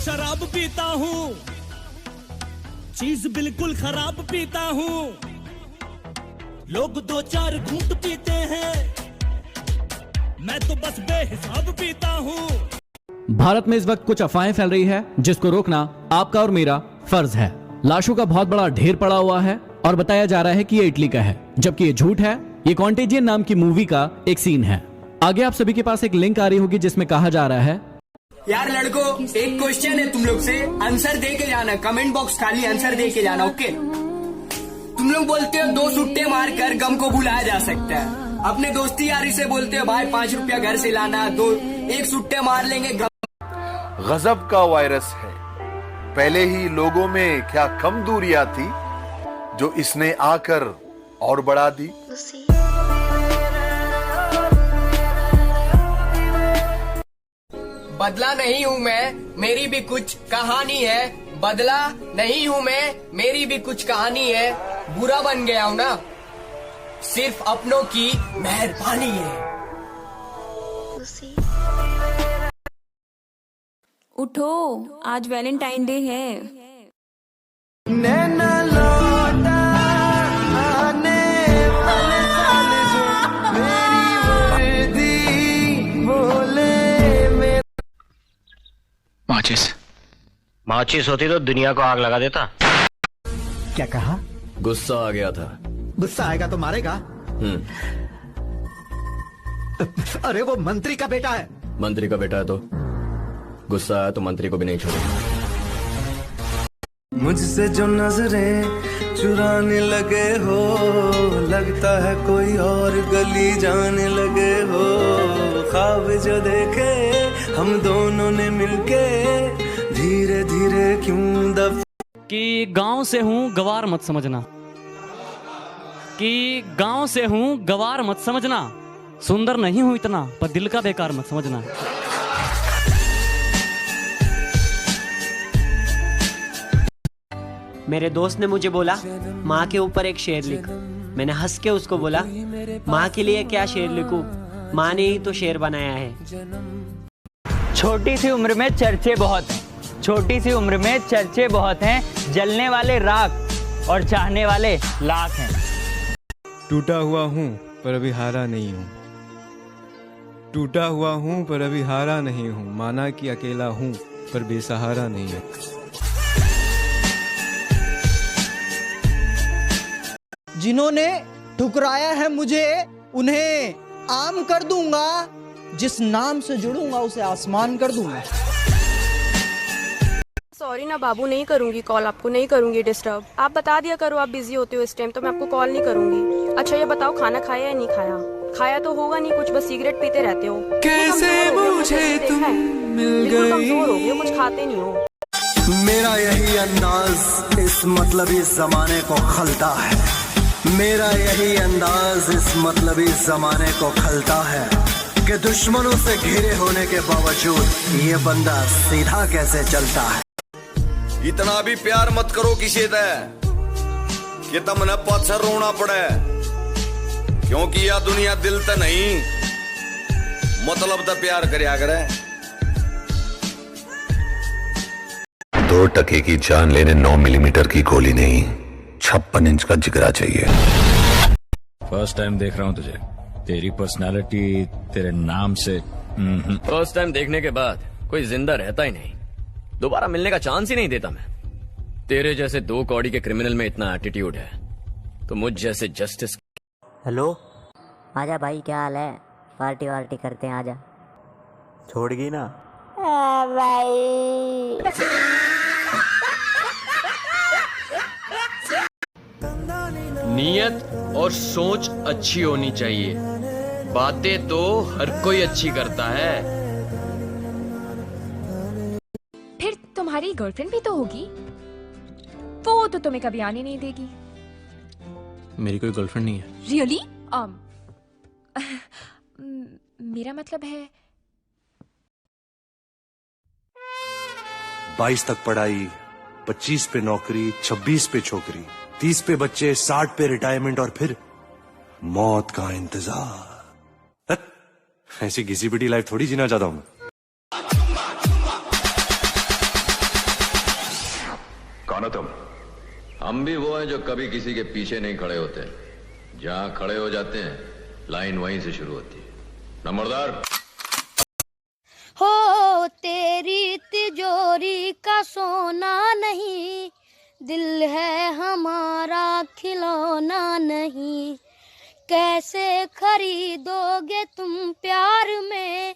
शराब पीता हूँ, चीज बिल्कुल खराब पीता हूँ। लोग 2-4 घूंट पीते हैं, मैं तो बस बेहिसाब पीता हूँ। भारत में इस वक्त कुछ अफवाहें फैल रही है जिसको रोकना आपका और मेरा फर्ज है। लाशों का बहुत बड़ा ढेर पड़ा हुआ है और बताया जा रहा है कि ये इटली का है, जबकि ये झूठ है। ये कॉन्टेजियन नाम की मूवी का एक सीन है। आगे आप सभी के पास एक लिंक आ रही होगी जिसमें कहा जा रहा है, यार लड़कों, एक क्वेश्चन है तुम लोग से, आंसर दे के जाना। कमेंट बॉक्स खाली आंसर दे के जाना, ओके? तुम लोग बोलते हो 2 सुट्टे मार कर गम को भुलाया जा सकता है। अपने दोस्ती यारी से बोलते हो भाई 5 रुपया घर से लाना, 1 सुट्टे मार लेंगे गम। गजब का वायरस है, पहले ही लोगों में क्या कम दूरियां थी जो इसने आकर और बढ़ा दी। बदला नहीं हूँ मैं, मेरी भी कुछ कहानी है। बदला नहीं हूँ मैं, मेरी भी कुछ कहानी है। बुरा बन गया हूँ ना, सिर्फ अपनों की मेहरबानी है। उठो, आज वैलेंटाइन डे है। नैना लौटा आने वाले साल जो मेरी वर्दी बोले मेरे। माचिस होती तो दुनिया को आग लगा देता। क्या कहा? गुस्सा आ गया था। गुस्सा आएगा तो मारेगा? अरे वो मंत्री का बेटा है। मंत्री का बेटा है तो गुस्सा आया तो मंत्री को भी नहीं छोड़ेगा। मुझसे जो नजरें चुराने लगे हो, लगता है कोई और गली जाने लगे हो। ख्वाब जो देखे हम दोनों ने मिलके, धीरे धीरे क्यों दफ कि गांव से हूँ गवार मत समझना, कि गांव से हूँ गवार मत समझना। सुंदर नहीं हूँ इतना पर दिल का बेकार मत समझना। मेरे दोस्त ने मुझे बोला माँ के ऊपर एक शेर लिख। मैंने हंस के उसको बोला माँ के लिए क्या शेर लिखूं, माँ ने ही तो शेर बनाया है। छोटी सी उम्र में चर्चे बहुत हैं, छोटी सी उम्र में चर्चे बहुत हैं। जलने वाले राख और चाहने वाले लाख हैं। टूटा हुआ हूँ पर अभी हारा नहीं हूँ, टूटा हुआ हूँ पर अभी हारा नहीं हूँ। माना कि अकेला हूँ पर बेसहारा नहीं हूँ। जिन्होंने ठुकराया है मुझे उन्हें आम कर दूंगा, जिस नाम से जुड़ूंगा उसे आसमान कर दूंगा। सॉरी ना बाबू, नहीं करूंगी कॉल, आपको नहीं करूंगी डिस्टर्ब। आप बता दिया करो आप बिजी होते हो इस टाइम, तो मैं आपको कॉल नहीं करूंगी। अच्छा ये बताओ खाना खाया या नहीं खाया? खाया तो होगा नहीं, कुछ बस सिगरेट पीते रहते हो। कैसे मुझे तुम मिल गई, कमजोर हो गए, कुछ खाते नहीं हो। मेरा यही अंदाज इस मतलबी जमाने को खलता है। मेरा यही अंदाज इस मतलबी जमाने को खलता है कि दुश्मनों से घिरे होने के बावजूद ये बंदा सीधा कैसे चलता है। इतना भी प्यार मत करो किसी से कि तुमने पाछा रोना पड़े, क्योंकि यह दुनिया दिल तो नहीं, मतलब तो प्यार करया करे। 2 टके की जान लेने 9 मिलीमीटर की गोली नहीं, 56 इंच का जिगरा चाहिए। फर्स्ट टाइम देख रहा हूँ तुझे, तेरी पर्सनालिटी तेरे नाम से। फर्स्ट टाइम देखने के बाद कोई जिंदा रहता ही नहीं, दोबारा मिलने का चांस ही नहीं देता मैं। तेरे जैसे 2 कौड़ी के क्रिमिनल में इतना एटीट्यूड है तो मुझ जैसे जस्टिस। हेलो, आजा भाई, क्या हाल है? पार्टी वार्टी करते हैं, आजा। छोड़ गई ना भाई। नीयत और सोच अच्छी होनी चाहिए, बातें तो हर कोई अच्छी करता है। फिर तुम्हारी गर्लफ्रेंड भी तो होगी, वो तो तुम्हें कभी आने नहीं देगी। मेरी कोई गर्लफ्रेंड नहीं है। रियली? मेरा मतलब है 22 तक पढ़ाई, 25 पे नौकरी, 26 पे छोकरी, 30 पे बच्चे, 60 पे रिटायरमेंट और फिर मौत का इंतजार। ऐसी घिसी पिटी लाइफ थोड़ी जीना चाहता हूं मैं। मानो तुम? हम भी वो हैं जो कभी किसी के पीछे नहीं खड़े होते, जहां खड़े हो जाते हैं लाइन वहीं से शुरू होती है। नंबरदार। हो तेरी तिजोरी का सोना नहीं, दिल है हमारा खिलौना नहीं, कैसे खरीदोगे तुम प्यार में।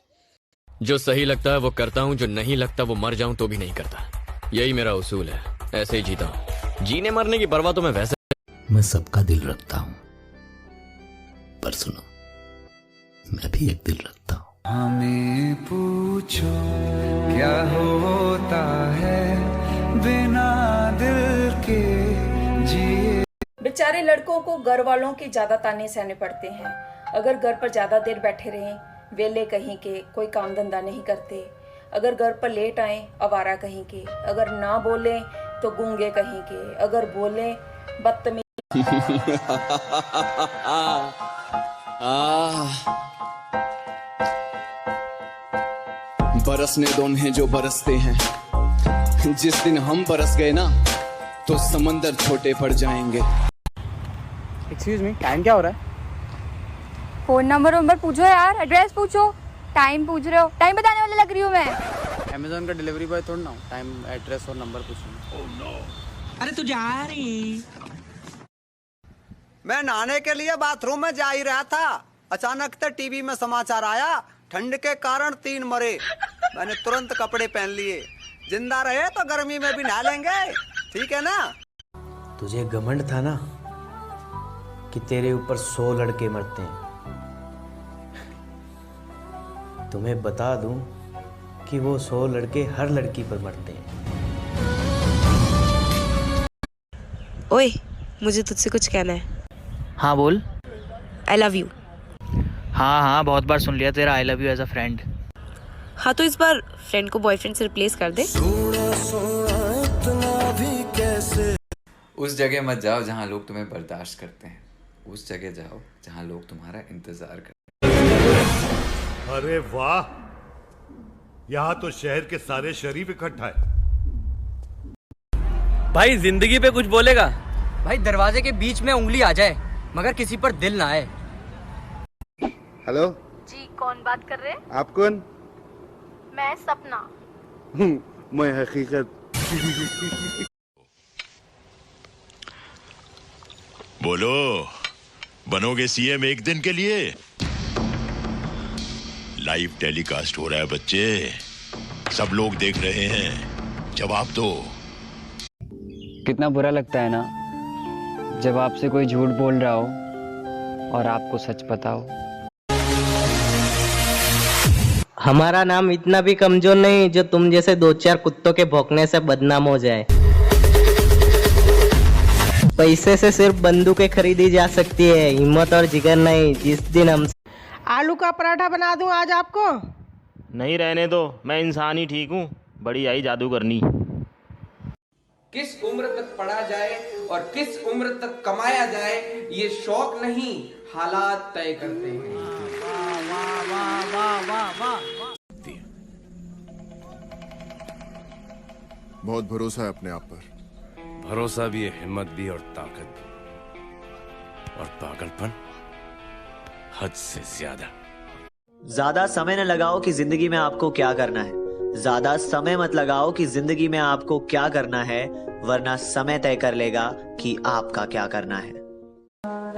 जो सही लगता है वो करता हूँ, जो नहीं लगता वो मर जाऊं तो भी नहीं करता। यही मेरा उसूल है, ऐसे ही जीता हूँ। जीने मरने की परवाह तो मैं वैसे। मैं सबका दिल रखता हूँ, पर सुनो, मैं भी एक दिल रखता हूँ। हमें पूछो क्या होता है बिना दिल के जिए। बेचारे लड़कों को घर वालों के ज्यादा ताने सहने पड़ते हैं। अगर घर पर ज्यादा देर बैठे रहें, वेले कहीं के, कोई काम धंधा नहीं करते। अगर घर पर लेट आए, आवारा कहीं के। अगर ना बोले तो गूंगे कहीं के। अगर बोले बदतमीज। बरसने दो उन्हें जो बरसते हैं, जिस दिन हम बरस गए ना तो समंदर छोटे पड़ जाएंगे। एक्सक्यूज मी, टाइम क्या हो रहा है? फोन नंबर पूछो यार, एड्रेस पूछो, टाइम पूछ रहे हो? टाइम बताने वाली लग रही हूँ मैं? अमेज़न का डिलीवरी बॉय थोड़ा ना हूँ, टाइम एड्रेस और नंबर पूछूंगा। Oh no. अरे तू जा रही? मैं नहाने के लिए बाथरूम में जा ही रहा था, अचानक से टीवी में समाचार आया, ठंड के कारण 3 मरे। मैंने तुरंत कपड़े पहन लिए, जिंदा रहे तो गर्मी में भी नहा लेंगे, ठीक है ना? तुझे घमंड था ना कि तेरे ऊपर 100 लड़के मरते हैं। तुम्हें बता दूं कि वो 100 लड़के हर लड़की पर मरते हैं। ओए, मुझे तुझसे कुछ कहना है। हाँ बोल। I love you. हाँ बहुत बार सुन लिया तेरा I love you as a friend. हाँ तो इस बार फ्रेंड को बॉयफ्रेंड से रिप्लेस कर दे। उस जगह मत जाओ जहाँ लोग तुम्हें बर्दाश्त करते हैं, उस जगह जाओ जहाँ लोग तुम्हारा इंतजार करते हैं। अरे वाह, यहाँ तो शहर के सारे शरीफ इकट्ठा है। भाई जिंदगी पे कुछ बोलेगा? भाई दरवाजे के बीच में उंगली आ जाए मगर किसी पर दिल ना आए। हेलो जी, कौन बात कर रहे हैं? आप कौन? मैं सपना। मैं हकीकत। बोलो, बनोगे सीएम एक दिन के लिए? लाइव टेलीकास्ट हो रहा है बच्चे, सब लोग देख रहे हैं, जवाब दो। कितना बुरा लगता है ना जब आपसे कोई झूठ बोल रहा हो और आपको सच पता हो। हमारा नाम इतना भी कमजोर नहीं जो तुम जैसे 2-4 कुत्तों के भौंकने से बदनाम हो जाए। पैसे से सिर्फ बंदूकें खरीदी जा सकती है, हिम्मत और जिगर नहीं। जिस दिन हम आलू का पराठा बना दूं आज आपको? नहीं, रहने दो, मैं इंसान ही ठीक हूँ, बड़ी आई जादू करनी। किस उम्र तक पढ़ा जाए और किस उम्र तक कमाया जाए, ये शौक नहीं हालात तय करते हैं। बहुत भरोसा है अपने आप पर। भरोसा भी है, हिम्मत भी और ताकत भी, और पागलपन हद से ज्यादा समय न लगाओ कि जिंदगी में आपको क्या करना है। ज्यादा समय मत लगाओ कि जिंदगी में आपको क्या करना है, वरना समय तय कर लेगा कि आपका क्या करना है।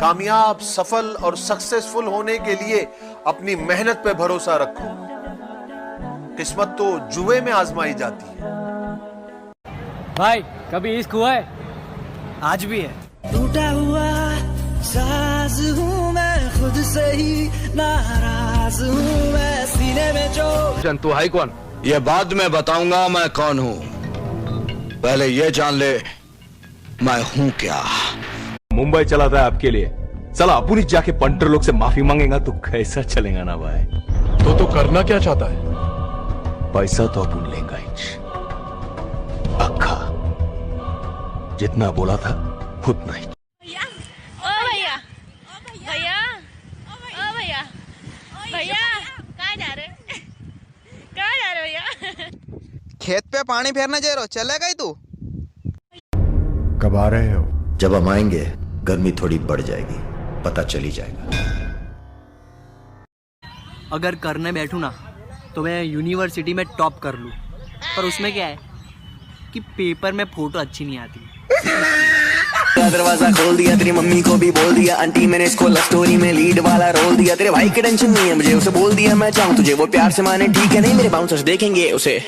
कामयाब, सफल और सक्सेसफुल होने के लिए अपनी मेहनत पे भरोसा रखो। किस्मत तो जुए में आजमाई जाती है। भाई कभी इश्क हुआ है? आज भी है। टूटा हुआ साज हूँ मैं, खुद से ही नाराज हूँ मैं, सीने में जो। तू है कौन? ये बाद में बताऊंगा मैं कौन हूँ, पहले ये जान ले मैं हूँ क्या। मुंबई चला था आपके लिए, चला अपन ही जाके पंटर लोग से माफी मांगेगा तो कैसा चलेगा ना भाई। तो करना क्या चाहता है? पैसा तो अपन लेगा ही, अक्खा जितना बोला था उतना ही। भैया कहाँ जा रहे? कहाँ जा रहे भैया? खेत पे पानी फेरने जा रहे हो, चलेगा ही तू? कब आ रहे हो? जब हम आएंगे गर्मी थोड़ी बढ़ जाएगी, पता चली जाएगा। अगर करने बैठूं ना तो मैं यूनिवर्सिटी में टॉप कर लूं, पर उसमें क्या है कि पेपर में फोटो अच्छी नहीं आती। दरवाजा खोल दिया, तेरी मम्मी को भी बोल दिया, आंटी मैंने इसको लव स्टोरी में लीड वाला रोल दिया। तेरे भाई की टेंशन नहीं है मुझे, उसे बोल दिया मैं चाहूँ तुझे वो प्यार से माने, ठीक है नहीं मेरे बाउंसर्स देखेंगे उसे।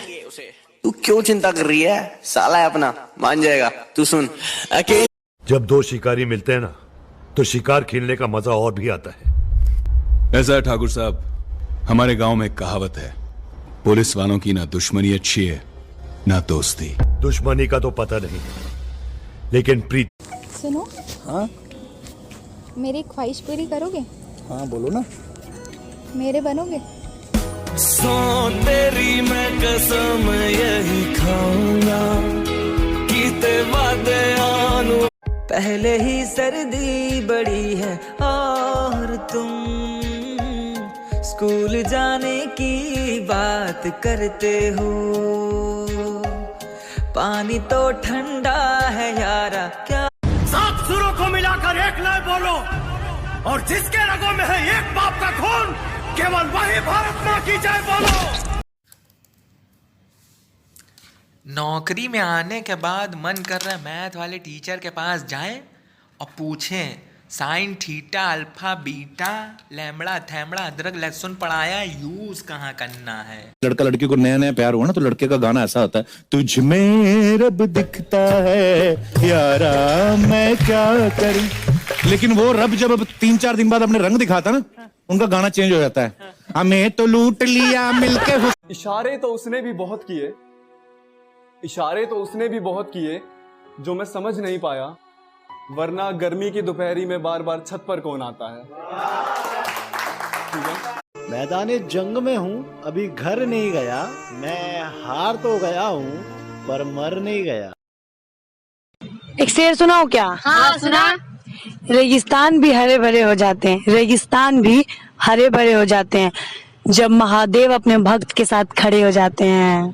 तू क्यों चिंता कर रही है, साला है अपना, मान जाएगा। तू सुन, जब दो शिकारी मिलते हैं ना तो शिकार खेलने का मजा और भी आता है। ऐसा है ठाकुर साहब, हमारे गांव में एक कहावत है, पुलिस वालों की ना दुश्मनी अच्छी है ना दोस्ती। दुश्मनी का तो पता नहीं, लेकिन प्रीत। सुनो, हाँ मेरी ख्वाहिश पूरी करोगे? हाँ बोलो ना। मेरे बनोगे? सो तेरी मैं कसम यही खाऊंगा, कीते वादे आनू। पहले ही सर्दी बड़ी है और तुम स्कूल जाने की बात करते हो। पानी तो ठंडा है यारा, क्या 7 सुरों को मिलाकर एक लय बोलो, और जिसके रगों में है एक बाप का खून, केवल वही भारत मां की जय बोलो। नौकरी में आने के बाद मन कर रहा है मैथ वाले टीचर के पास जाएं और पूछें साइन थीटा अल्फा बीटा लैम्बड़ा थैम्बड़ा अदरक लहसुन पढ़ाया, यूज कहाँ करना है। लड़का लड़की को नया नया प्यार हुआ ना तो लड़के का गाना ऐसा होता है, तुझ में रब दिखता है यारा मैं क्या करूं। लेकिन वो रब जब 3-4 दिन बाद अपने रंग दिखाता ना, उनका गाना चेंज हो जाता है, हमें तो लूट लिया मिलके। इशारे तो उसने भी बहुत किए, इशारे तो उसने भी बहुत किए जो मैं समझ नहीं पाया, वरना गर्मी की दोपहरी में बार बार छत पर कौन आता है। मैदाने जंग में हूँ, अभी घर नहीं गया, मैं हार तो गया हूँ पर मर नहीं गया। एक शेर सुनाओ क्या? हाँ सुना। रेगिस्तान भी हरे भरे हो जाते हैं, रेगिस्तान भी हरे भरे हो जाते हैं जब महादेव अपने भक्त के साथ खड़े हो जाते हैं।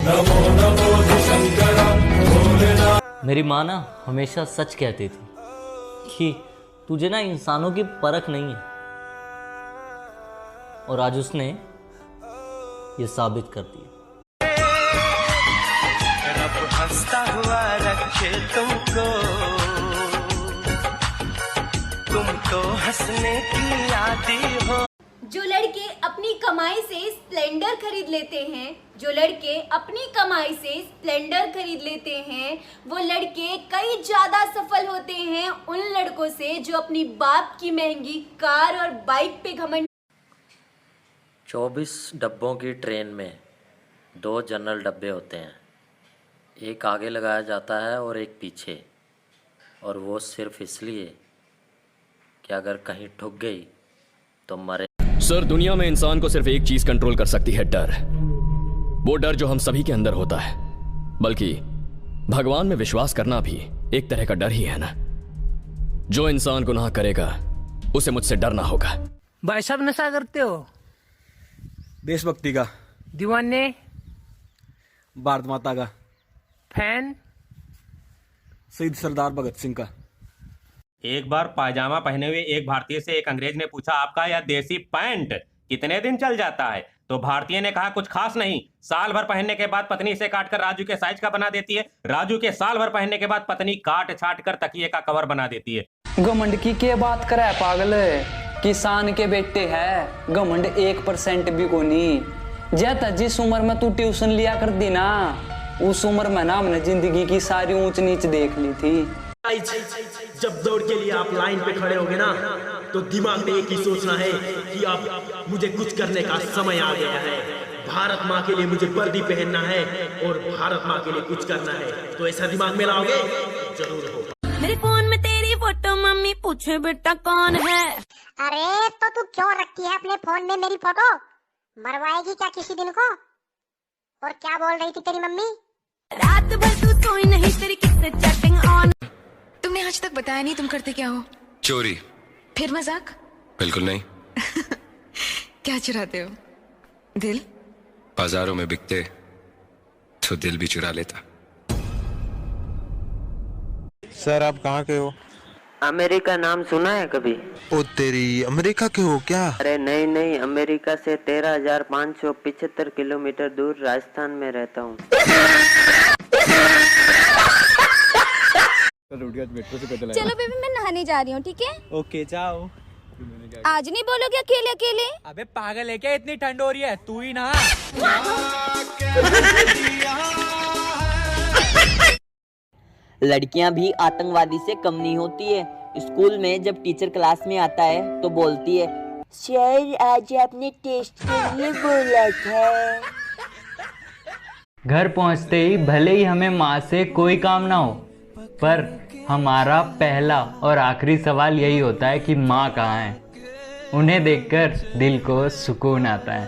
मेरी माँ ना हमेशा सच कहती थी कि तुझे ना इंसानों की परख नहीं है, और आज उसने ये साबित कर दिया। रब हंसता हुआ रखे तुमको, तुम तो हंसने की आदी हो। जो लड़के अपनी कमाई से स्प्लेंडर खरीद लेते हैं, जो लड़के अपनी कमाई से स्प्लेंडर खरीद लेते हैं, वो लड़के कई ज्यादा सफल होते हैं उन लड़कों से जो अपनी बाप की महंगी कार और बाइक पे घमंड। 24 डब्बों की ट्रेन में 2 जनरल डब्बे होते हैं, एक आगे लगाया जाता है और एक पीछे, और वो सिर्फ इसलिए कि अगर कहीं ठुक गई तो मरे। सर, दुनिया में इंसान को सिर्फ एक चीज कंट्रोल कर सकती है, डर। वो डर जो हम सभी के अंदर होता है, बल्कि भगवान में विश्वास करना भी एक तरह का डर ही है ना। जो इंसान गुनाह करेगा उसे मुझसे डरना होगा। भाई साहब नशा करते हो? देशभक्ति का। दीवाने? भारत माता का। फैन? शहीद सरदार भगत सिंह का। एक बार पायजामा पहने हुए एक भारतीय से एक अंग्रेज ने पूछा, आपका यह देसी पैंट कितने दिन चल जाता है? तो भारतीय ने कहा, कुछ खास नहीं, साल भर पहनने के बाद पत्नी इसे काटकर राजू के साइज का बना देती है, राजू के साल भर पहनने के बाद पत्नी काट छाट कर तकिए का कवर बना देती है। घमंड की क्या बात करे पागल, किसान के बेटे है, घमंड 1% भी को नहीं। जैता जिस उम्र में तू ट्यूशन लिया कर दी ना, उस उम्र में ना हमने जिंदगी की सारी ऊंच नीच देख ली थी। जब दौड़ के लिए आप लाइन पे खड़े होगे ना, तो दिमाग में एक ही सोचना है कि अब मुझे कुछ करने का समय आ गया है, भारत माँ के लिए मुझे वर्दी पहनना है और भारत माँ के लिए कुछ करना है। तो ऐसा दिमाग में लाओगे जरूर होगा। मेरे फोन में तेरी फोटो, मम्मी पूछे बेटा कौन है? अरे तो तू क्यों रखती है अपने फोन में मेरी फोटो? मरवाएगी क्या किसी दिन को? और क्या बोल रही थी तेरी मम्मी? रात भर तू सोई नहीं, तेरी किससे चैटिंग ऑन। तुमने आज तक बताया नहीं तुम करते क्या हो? चोरी। फिर मजाक? बिल्कुल नहीं। क्या चुराते हो? दिल? बाजारों में बिकते तो दिल भी चुरा लेता। सर आप कहाँ के हो? अमेरिका नाम सुना है कभी? ओ तेरी, अमेरिका के हो क्या? अरे नहीं नहीं, अमेरिका से 13,575 किलोमीटर दूर राजस्थान में रहता हूँ। चलो बेबी मैं नहाने जा रही हूँ, ठीक है? ओके जाओ। आज नहीं बोलोगे अकेले अकेले? अबे पागल है क्या, इतनी ठंड हो रही है, तू ही नहा। लड़कियां भी आतंकवादी से कम नहीं होती है। स्कूल में जब टीचर क्लास में आता है तो बोलती है, सर आज आपने टेस्ट के लिए बोला था। घर पहुंचते ही भले ही हमें माँ से कोई काम ना हो, पर हमारा पहला और आखिरी सवाल यही होता है कि माँ कहाँ है। उन्हें देखकर दिल को सुकून आता है।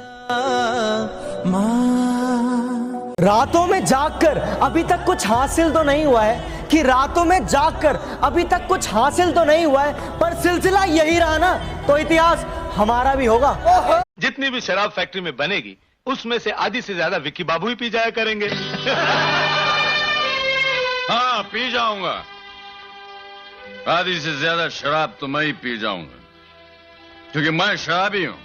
रातों में जागकर अभी तक कुछ हासिल तो नहीं हुआ है, कि रातों में जागकर अभी तक कुछ हासिल तो नहीं हुआ है, पर सिलसिला यही रहा ना तो इतिहास हमारा भी होगा। जितनी भी शराब फैक्ट्री में बनेगी उसमें से आधी से ज्यादा विक्की बाबू ही पी जाया करेंगे। हाँ पी जाऊंगा, आधी से ज्यादा शराब तो मैं ही पी जाऊंगा, क्योंकि मैं शराबी हूँ।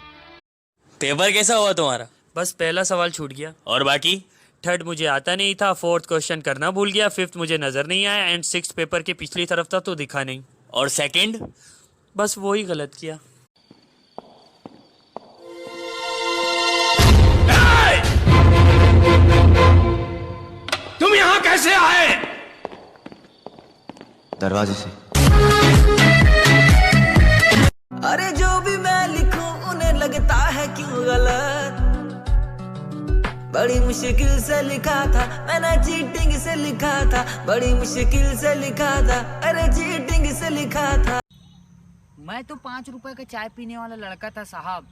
पेपर कैसा हुआ तुम्हारा? बस पहला सवाल छूट गया। और बाकी? थर्ड मुझे आता नहीं था, फोर्थ क्वेश्चन करना भूल गया, फिफ्थ मुझे नजर नहीं आया, एंड सिक्स्थ पेपर के पिछली तरफ था तो दिखा नहीं। और सेकंड? बस वो ही गलत किया। तुम यहाँ कैसे आए? दरवाजे से। अरे जो भी मैं लिखूं उन्हें लगता है क्यों गलत। बड़ी मुश्किल से लिखा था मैंने, चीटिंग से लिखा था, बड़ी मुश्किल से लिखा था, अरे चीटिंग से लिखा था। मैं तो 5 रुपए का चाय पीने वाला लड़का था साहब।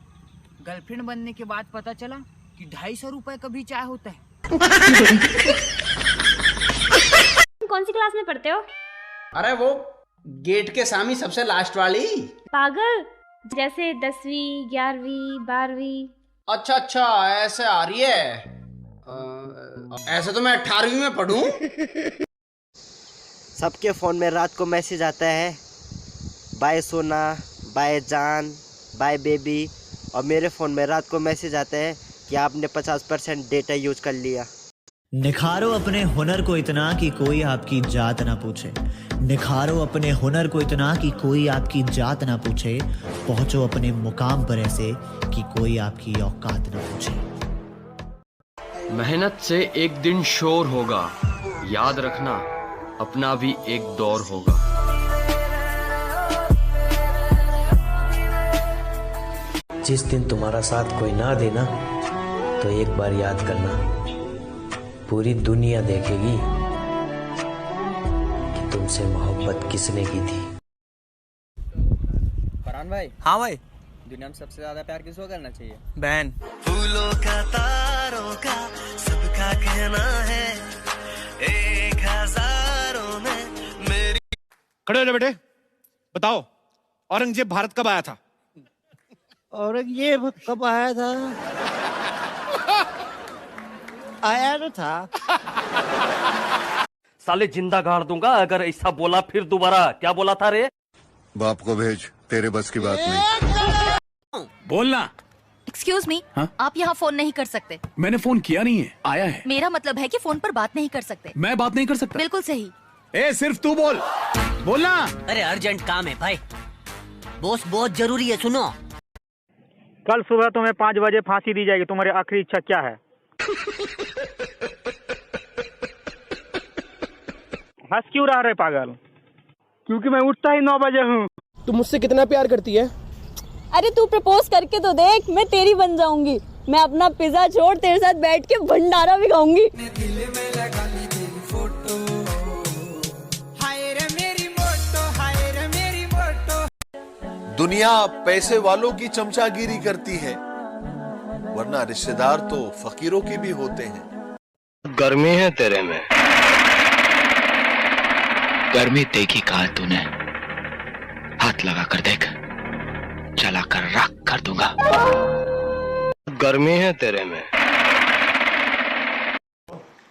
गर्लफ्रेंड बनने के बाद पता चला कि 250 रुपए का भी चाय होता है। कौन सी क्लास में पढ़ते हो? अरे वो गेट के सामने सबसे लास्ट वाली। पागल, जैसे 10वीं 11वीं 12वीं। अच्छा अच्छा ऐसे आ रही है। ऐसे तो मैं 18वीं में पढ़ूं। सबके फोन में रात को मैसेज आता है, बाय सोना, बाय जान, बाय बेबी, और मेरे फोन में रात को मैसेज आता है कि आपने 50% डेटा यूज कर लिया। निखारो अपने हुनर को इतना कि कोई आपकी जात ना पूछे। निखारो अपने हुनर को इतना कि कोई आपकी जात ना पूछे। पहुंचो अपने मुकाम पर ऐसे कि कोई आपकी औकात ना पूछे। मेहनत से एक दिन शोर होगा, याद रखना अपना भी एक दौर होगा। जिस दिन तुम्हारा साथ कोई ना देना तो एक बार याद करना, पूरी दुनिया देखेगी कि तुमसे मोहब्बत किसने की थी। फरहान भाई। हाँ भाई। दुनिया में सबसे ज्यादा प्यार किसको करना चाहिए? बहन। फूलों का तारों का सबका कहना है, 1000 में मेरी। खड़े हो जा बेटे, बताओ औरंगजेब भारत कब आया था? औरंगजेब कब आया था? आया तो था। साले जिंदा गाड़ दूंगा अगर ऐसा बोला फिर दोबारा। क्या बोला था रे? बाप को भेज, तेरे बस की बात नहीं। बोलना। एक्सक्यूज मी, आप यहाँ फोन नहीं कर सकते। मैंने फोन किया नहीं है, आया है। मेरा मतलब है कि फोन पर बात नहीं कर सकते। मैं बात नहीं कर सकता? बिल्कुल सही। ए सिर्फ तू बोल, बोलना। अरे अर्जेंट काम है भाई, बॉस बहुत जरूरी है, सुनो। कल सुबह तुम्हें 5 बजे फांसी दी जाएगी, तुम्हारी आखिरी इच्छा क्या है? हंस क्यों रहा रे पागल? क्योंकि मैं उठता ही 9 बजे हूँ। तुम मुझसे कितना प्यार करती है? अरे तू प्रपोज करके तो देख, मैं तेरी बन जाऊंगी। मैं अपना पिज्जा छोड़ तेरे साथ बैठ के भंडारा भी खाऊंगी। दुनिया पैसे वालों की चमचागिरी करती है, वरना रिश्तेदार तो फकीरों की भी होते हैं। गर्मी है तेरे में। गर्मी देखी कहा तूने? हाथ लगा कर देख, चला कर राख कर दूंगा। गर्मी है तेरे में।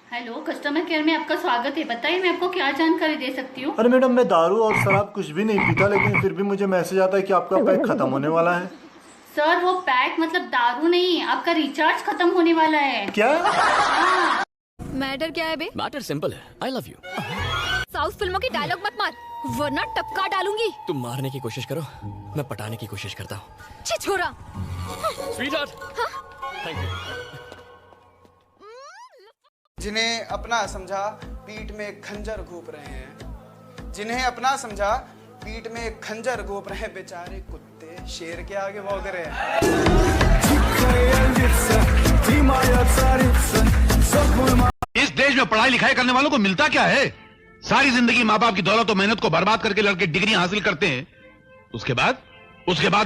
हेलो, कस्टमर केयर में आपका स्वागत है। बताइए मैं आपको क्या जानकारी दे सकती हूँ। अरे मैडम, मैं दारू और शराब कुछ भी नहीं पीता, लेकिन फिर भी मुझे मैसेज आता है कि आपका पैक खत्म होने वाला है। सर वो पैक मतलब दारू नहीं, आपका रिचार्ज खत्म होने वाला है। क्या? मैटर क्या है बे? मैटर सिंपल है, आई लव यू। साउथ फिल्मों की डायलॉग मत मार, वरना टपका डालूंगी। तुम मारने की कोशिश करो, मैं पटाने की कोशिश करता हूँ। छी छोरा। Sweetheart, thank you. जिन्हें अपना समझा पीठ में खंजर घोंप रहे हैं, जिन्हें अपना समझा पीठ में खंजर घोंप रहे हैं, बेचारे कुत्ते शेर के आगे भौंक रहे हैं। इस देश में पढ़ाई लिखाई करने वालों को मिलता क्या है? सारी जिंदगी माँ बाप की दौलत और मेहनत को बर्बाद करके लड़के डिग्री हासिल करते हैं, उसके बाद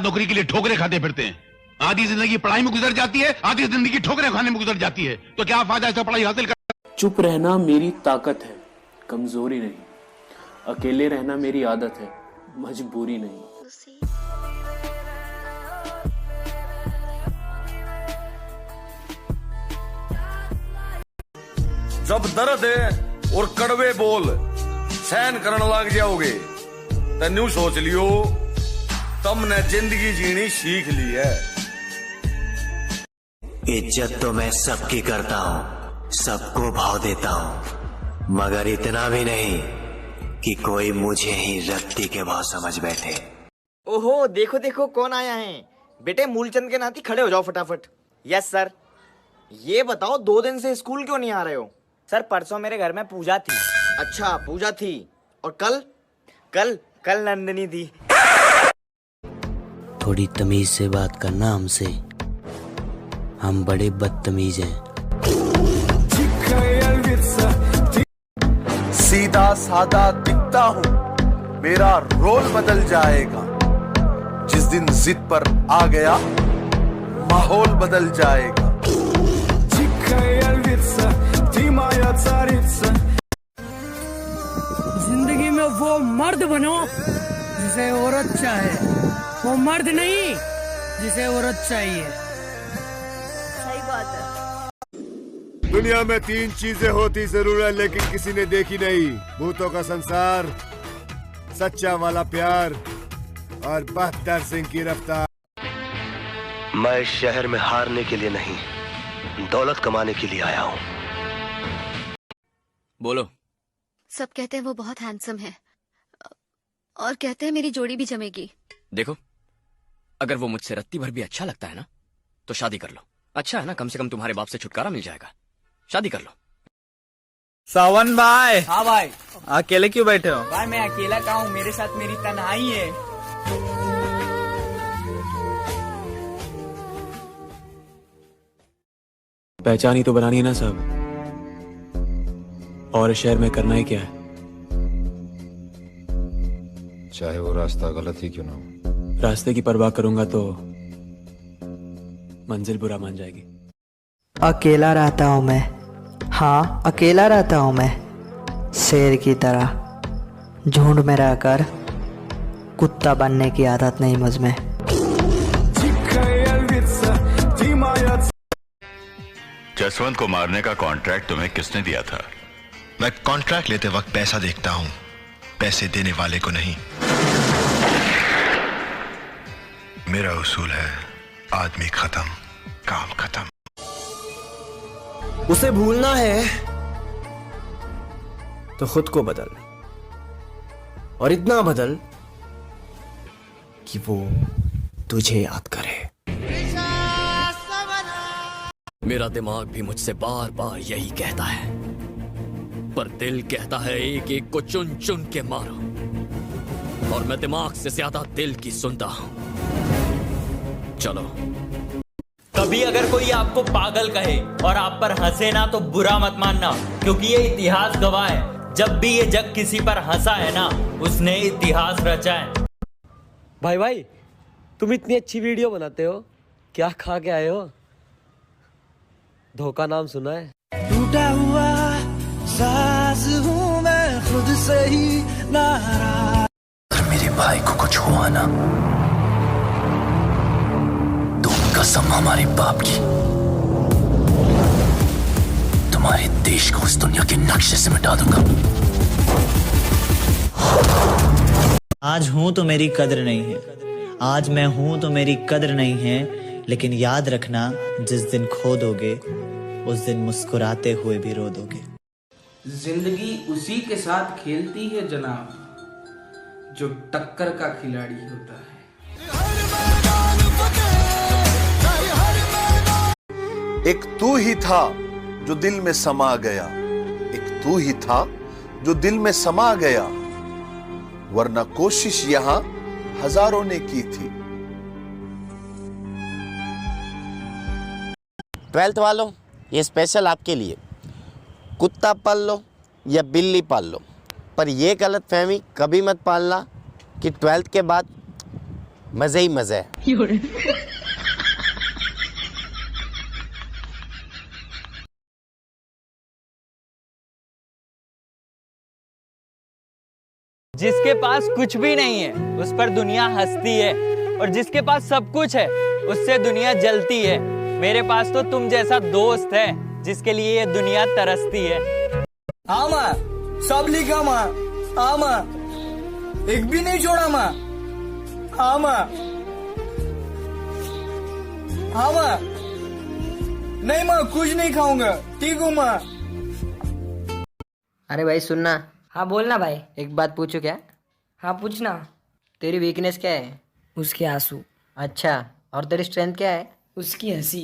नौकरी के लिए ठोकरें खाते फिरते हैं। आधी जिंदगी पढ़ाई में गुजर जाती है, आधी जिंदगी ठोकरें खाने में गुजर जाती है। तो क्या फायदा ऐसा पढ़ाई हासिल कर? चुप रहना मेरी ताकत है, कमजोरी नहीं। अकेले रहना मेरी आदत है, मजबूरी नहीं। जब दर्द है और कड़वे बोल सहन करने लग जाओगे तो न्यू सोच लियो तुमने जिंदगी जीनी सीख ली है। इज्जत तो मैं सबकी करता हूँ, सबको भाव देता हूँ, मगर इतना भी नहीं कि कोई मुझे ही रत्ती के भाव समझ बैठे। ओहो, देखो देखो कौन आया है। बेटे मूलचंद के नाती खड़े हो जाओ फटाफट। Yes sir. ये बताओ 2 दिन से स्कूल क्यों नहीं आ रहे हो? सर परसों मेरे घर में पूजा थी। अच्छा पूजा थी, और कल? कल नंदनी थी। थोड़ी तमीज से बात करना हमसे, हम बड़े बदतमीज हैं। सीधा सादा दिखता हूँ, मेरा रोल बदल जाएगा। जिस दिन जिद पर आ गया माहौल बदल जाएगा। जिंदगी में वो मर्द बनो जिसे औरत चाहे, वो मर्द नहीं जिसे औरत चाहिए। सही बात है। दुनिया में 3 चीजें होती जरूर है, लेकिन किसी ने देखी नहीं। भूतों का संसार, सच्चा वाला प्यार और बहत्तर सिंह की रफ्तार। मैं इस शहर में हारने के लिए नहीं, दौलत कमाने के लिए आया हूँ। बोलो। सब कहते हैं वो बहुत हैंडसम है, और कहते हैं मेरी जोड़ी भी जमेगी। देखो, अगर वो मुझसे रत्ती भर भी अच्छा लगता है ना, तो शादी कर लो। अच्छा है ना, कम से कम तुम्हारे बाप से छुटकारा मिल जाएगा। शादी कर लो। सावन भाई। हाँ भाई। अकेले क्यों बैठे हो? भाई मैं अकेला का हूँ, मेरे साथ मेरी तन्हाई है। पहचान ही तो बनानी है ना साहब, और इस शहर में करना ही क्या है? चाहे वो रास्ता गलत ही क्यों ना हो। रास्ते की परवाह करूंगा तो मंजिल बुरा मान जाएगी। अकेला रहता हूँ मैं, हाँ अकेला रहता हूँ मैं, शेर की तरह। झुंड में रहकर कुत्ता बनने की आदत नहीं मुझ में। जसवंत को मारने का कॉन्ट्रैक्ट तुम्हें किसने दिया था? मैं कॉन्ट्रैक्ट लेते वक्त पैसा देखता हूँ, पैसे देने वाले को नहीं। मेरा उसूल है आदमी खत्म, काम खत्म। उसे भूलना है तो खुद को बदल, और इतना बदल कि वो तुझे याद करे। मेरा दिमाग भी मुझसे बार बार यही कहता है, पर दिल कहता है एक एक को चुन चुन के मारो, और मैं दिमाग से ज्यादा दिल की सुनता हूं। चलो। कभी अगर कोई आपको पागल कहे और आप पर हंसे ना, तो बुरा मत मानना, क्योंकि ये इतिहास गवाह है, जब भी ये जग किसी पर हंसा है ना, उसने इतिहास रचा है। भाई तुम इतनी अच्छी वीडियो बनाते हो, क्या खा के आए हो? धोखा नाम सुना है? टूटा हुआ साज हूँ मैं खुद से ही नाराज। अगर मेरे भाई को कुछ हुआ ना, तो कसम हमारे बाप की, तुम हमारे देश को उस दुनिया के नक्शे से मिटा दूंगा। आज हूं तो मेरी कद्र नहीं है, आज मैं हूं तो मेरी कद्र नहीं है, लेकिन याद रखना जिस दिन खो दोगे उस दिन मुस्कुराते हुए भी रो दोगे। जिंदगी उसी के साथ खेलती है जनाब जो टक्कर का खिलाड़ी होता है। एक तू ही था जो दिल में समा गया, एक तू ही था जो दिल में समा गया, वरना कोशिश यहां हजारों ने की थी। 12th वालों, ये स्पेशल आपके लिए। कुत्ता पाल लो या बिल्ली पाल लो, पर ये गलत फहमी कभी मत पालना कि 12th के बाद मज़े ही मज़े है। जिसके पास कुछ भी नहीं है उस पर दुनिया हंसती है, और जिसके पास सब कुछ है उससे दुनिया जलती है। मेरे पास तो तुम जैसा दोस्त है जिसके लिए ये दुनिया तरसती है। हाँ माँ, सब लिखा माँ। हाँ माँ, एक भी नहीं छोड़ा माँ। हाँ माँ, हाँ माँ, नहीं माँ, कुछ नहीं खाऊंगा, ठीक हूँ माँ। अरे भाई सुनना। हाँ बोलना भाई। एक बात पूछूं क्या? हाँ पूछना। तेरी वीकनेस क्या है? उसके आंसू। अच्छा, और तेरी स्ट्रेंथ क्या है? उसकी हंसी।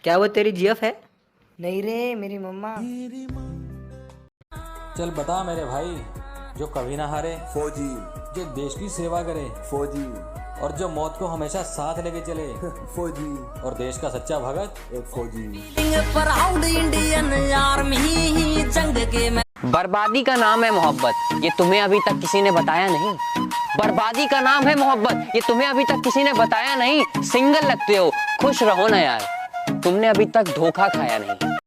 क्या वो तेरी जीएफ है? नहीं रे, मेरी मम्मा। चल बता मेरे भाई, जो कभी ना हारे फौजी, जो देश की सेवा करे फौजी, और जो मौत को हमेशा साथ लेके चले फौजी, और देश का सच्चा भगत एक फौजी। प्राउड इंडियन आर्मी जंग के में। बर्बादी का नाम है मोहब्बत, ये तुम्हें अभी तक किसी ने बताया नहीं। बर्बादी का नाम है मोहब्बत, ये तुम्हें अभी तक किसी ने बताया नहीं। सिंगल लगते हो, खुश रहो ना यार, तुमने अभी तक धोखा खाया नहीं।